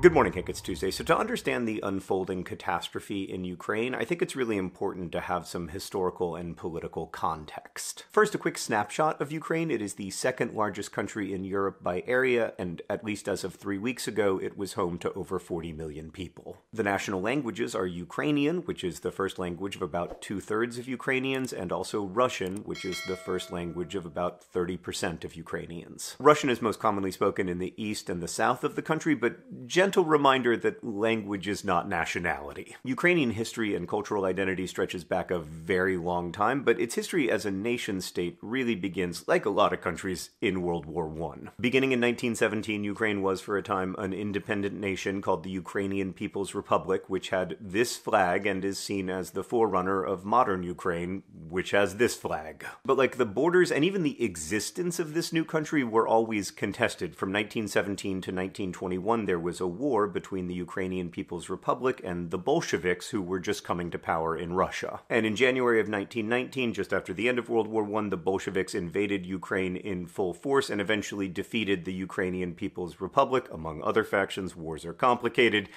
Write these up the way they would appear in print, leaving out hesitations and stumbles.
Good morning, Hank. It's Tuesday. So to understand the unfolding catastrophe in Ukraine, I think it's really important to have some historical and political context. First, a quick snapshot of Ukraine. It is the second largest country in Europe by area, and at least as of 3 weeks ago, it was home to over 40 million people. The national languages are Ukrainian, which is the first language of about 2/3 of Ukrainians, and also Russian, which is the first language of about 30% of Ukrainians. Russian is most commonly spoken in the east and the south of the country, but gentle reminder that language is not nationality. Ukrainian history and cultural identity stretches back a very long time, but its history as a nation-state really begins, like a lot of countries, in World War I. Beginning in 1917, Ukraine was for a time an independent nation called the Ukrainian People's Republic, which had this flag and is seen as the forerunner of modern Ukraine, which has this flag. But like the borders and even the existence of this new country were always contested. From 1917 to 1921, there was a war between the Ukrainian People's Republic and the Bolsheviks, who were just coming to power in Russia. And in January of 1919, just after the end of World War I, the Bolsheviks invaded Ukraine in full force and eventually defeated the Ukrainian People's Republic. Among other factions, wars are complicated,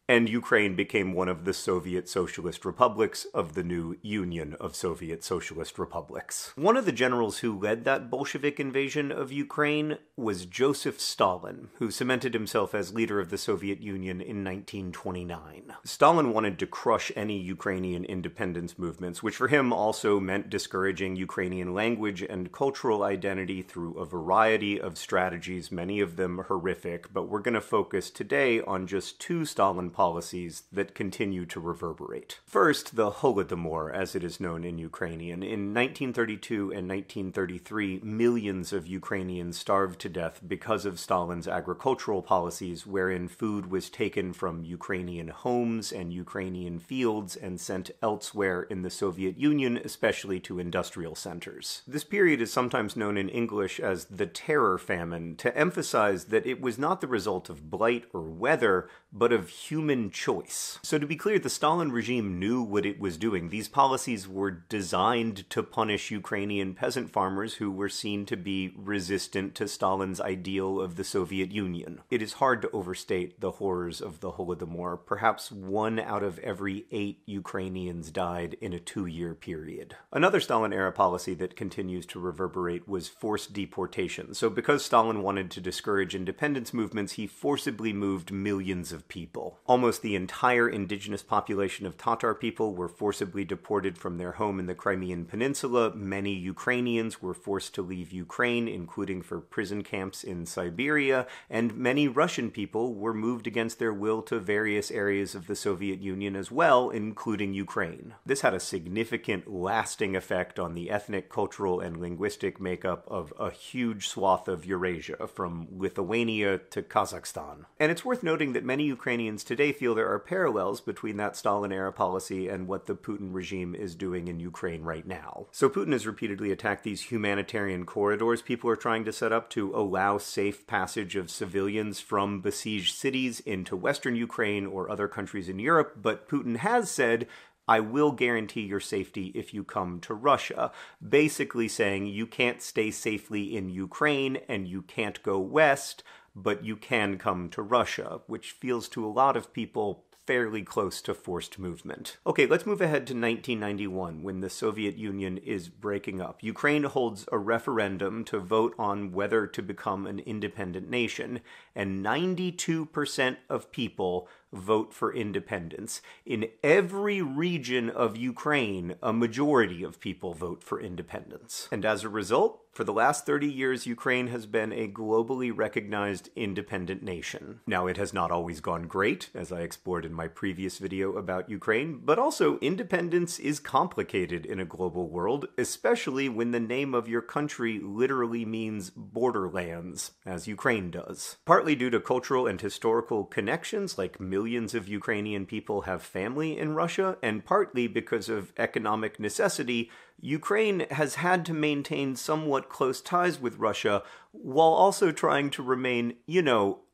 and Ukraine became one of the Soviet Socialist Republics of the new Union of Soviet Socialist Republics. One of the generals who led that Bolshevik invasion of Ukraine was Joseph Stalin, who cemented himself as leader of the Soviet Union in 1929. Stalin wanted to crush any Ukrainian independence movements, which for him also meant discouraging Ukrainian language and cultural identity through a variety of strategies, many of them horrific, but we're going to focus today on just two Stalin policies that continue to reverberate. First, the Holodomor, as it is known in Ukrainian. In 1932 and 1933, millions of Ukrainians starved to death because of Stalin's agricultural policies, wherein food was taken from Ukrainian homes and Ukrainian fields and sent elsewhere in the Soviet Union, especially to industrial centers. This period is sometimes known in English as the Terror Famine, to emphasize that it was not the result of blight or weather, but of human choice. So to be clear, the Stalin regime knew what it was doing. These policies were designed to punish Ukrainian peasant farmers who were seen to be resistant to Stalin's ideal of the Soviet Union. It is hard to overstate the horrors of the Holodomor. Perhaps 1 out of every 8 Ukrainians died in a 2-year period. Another Stalin-era policy that continues to reverberate was forced deportation. So because Stalin wanted to discourage independence movements, he forcibly moved millions of people. Almost the entire indigenous population of Tatar people were forcibly deported from their home in the Crimean Peninsula. Many Ukrainians were forced to leave Ukraine, including for prison camps in Siberia, and many Russian people were moved against their will to various areas of the Soviet Union as well, including Ukraine. This had a significant, lasting effect on the ethnic, cultural, and linguistic makeup of a huge swath of Eurasia, from Lithuania to Kazakhstan. And it's worth noting that many Ukrainians today feel there are parallels between that Stalin-era policy and what the Putin regime is doing in Ukraine right now. So Putin has repeatedly attacked these humanitarian corridors people are trying to set up to allow safe passage of civilians from besieged cities into Western Ukraine or other countries in Europe, but Putin has said, "I will guarantee your safety if you come to Russia," basically saying you can't stay safely in Ukraine and you can't go west, but you can come to Russia, which feels to a lot of people fairly close to forced movement. Okay, let's move ahead to 1991, when the Soviet Union is breaking up. Ukraine holds a referendum to vote on whether to become an independent nation, and 92% of people vote for independence. In every region of Ukraine, a majority of people vote for independence. And as a result, for the last 30 years, Ukraine has been a globally recognized independent nation. Now, it has not always gone great, as I explored in my previous video about Ukraine, but also independence is complicated in a global world, especially when the name of your country literally means borderlands, as Ukraine does. Partly due to cultural and historical connections, like millions of Ukrainian people have family in Russia, and partly because of economic necessity, Ukraine has had to maintain somewhat close ties with Russia while also trying to remain,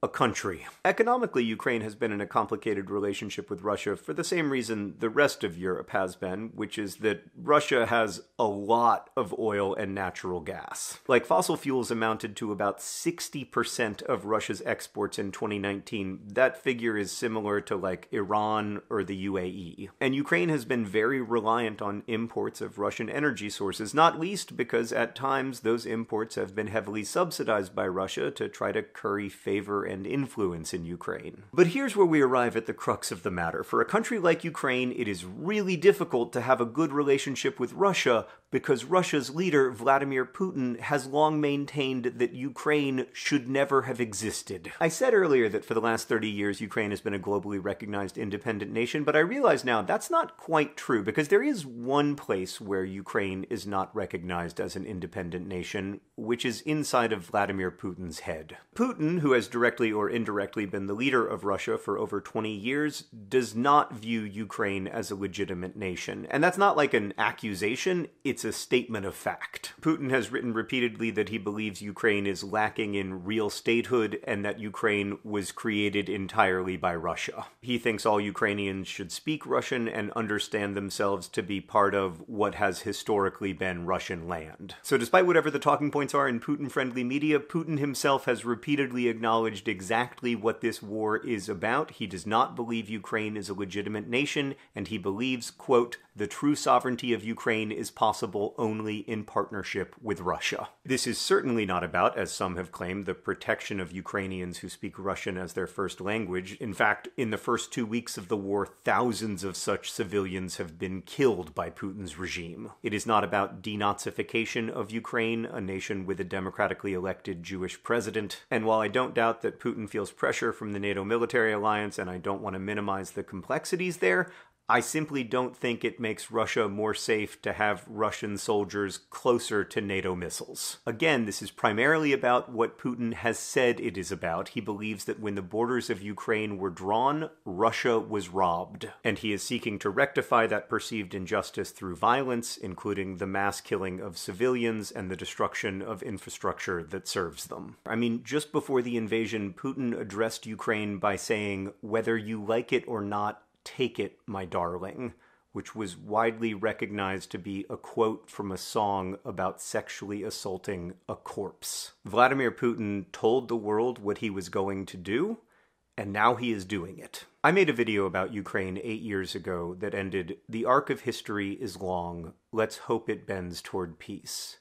a country. Economically, Ukraine has been in a complicated relationship with Russia for the same reason the rest of Europe has been, which is that Russia has a lot of oil and natural gas. Like, fossil fuels amounted to about 60% of Russia's exports in 2019. That figure is similar to, like, Iran or the UAE. And Ukraine has been very reliant on imports of Russian energy sources, not least because at times those imports have been heavily subsidized by Russia to try to curry favor and influence in Ukraine. But here's where we arrive at the crux of the matter. For a country like Ukraine, it is really difficult to have a good relationship with Russia because Russia's leader, Vladimir Putin, has long maintained that Ukraine should never have existed. I said earlier that for the last 30 years, Ukraine has been a globally recognized independent nation, but I realize now that's not quite true, because there is one place where Ukraine is not recognized as an independent nation, which is inside of Vladimir Putin's head. Putin, who has directly or indirectly been the leader of Russia for over 20 years, does not view Ukraine as a legitimate nation. And that's not like an accusation, it's a statement of fact. Putin has written repeatedly that he believes Ukraine is lacking in real statehood and that Ukraine was created entirely by Russia. He thinks all Ukrainians should speak Russian and understand themselves to be part of what has historically been Russian land. So despite whatever the talking points are in Putin-friendly media, Putin himself has repeatedly acknowledged exactly what this war is about. He does not believe Ukraine is a legitimate nation, and he believes, quote, "the true sovereignty of Ukraine is possible only in partnership with Russia." This is certainly not about, as some have claimed, the protection of Ukrainians who speak Russian as their first language. In fact, in the first 2 weeks of the war, thousands of such civilians have been killed by Putin's regime. It is not about denazification of Ukraine, a nation with a democratically elected Jewish president. And while I don't doubt that Putin feels pressure from the NATO military alliance, and I don't want to minimize the complexities there, I simply don't think it makes Russia more safe to have Russian soldiers closer to NATO missiles. Again, this is primarily about what Putin has said it is about. He believes that when the borders of Ukraine were drawn, Russia was robbed. And he is seeking to rectify that perceived injustice through violence, including the mass killing of civilians and the destruction of infrastructure that serves them. I mean, just before the invasion, Putin addressed Ukraine by saying, "Whether you like it or not, take it, my darling," which was widely recognized to be a quote from a song about sexually assaulting a corpse. Vladimir Putin told the world what he was going to do, and now he is doing it. I made a video about Ukraine 8 years ago that ended, "The arc of history is long. Let's hope it bends toward peace."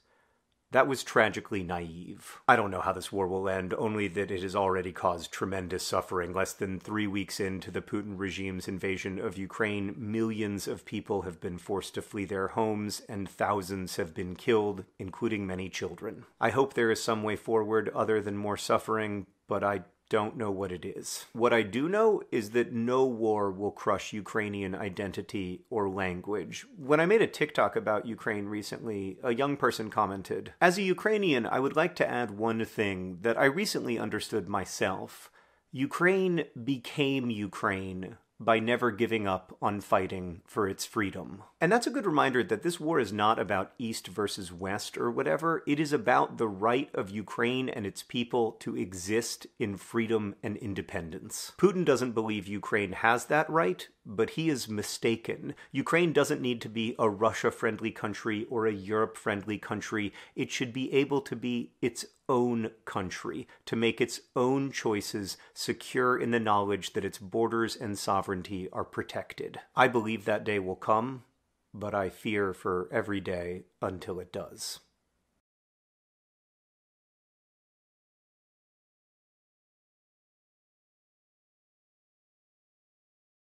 That was tragically naive. I don't know how this war will end, only that it has already caused tremendous suffering. Less than 3 weeks into the Putin regime's invasion of Ukraine, millions of people have been forced to flee their homes, and thousands have been killed, including many children. I hope there is some way forward other than more suffering, but I don't know what it is. What I do know is that no war will crush Ukrainian identity or language. When I made a TikTok about Ukraine recently, a young person commented, "As a Ukrainian, I would like to add one thing that I recently understood myself. Ukraine became Ukraine by never giving up on fighting for its freedom." And that's a good reminder that this war is not about East versus West or whatever. It is about the right of Ukraine and its people to exist in freedom and independence. Putin doesn't believe Ukraine has that right, but he is mistaken. Ukraine doesn't need to be a Russia-friendly country or a Europe-friendly country. It should be able to be its own country, to make its own choices, secure in the knowledge that its borders and sovereignty are protected. I believe that day will come, but I fear for every day until it does.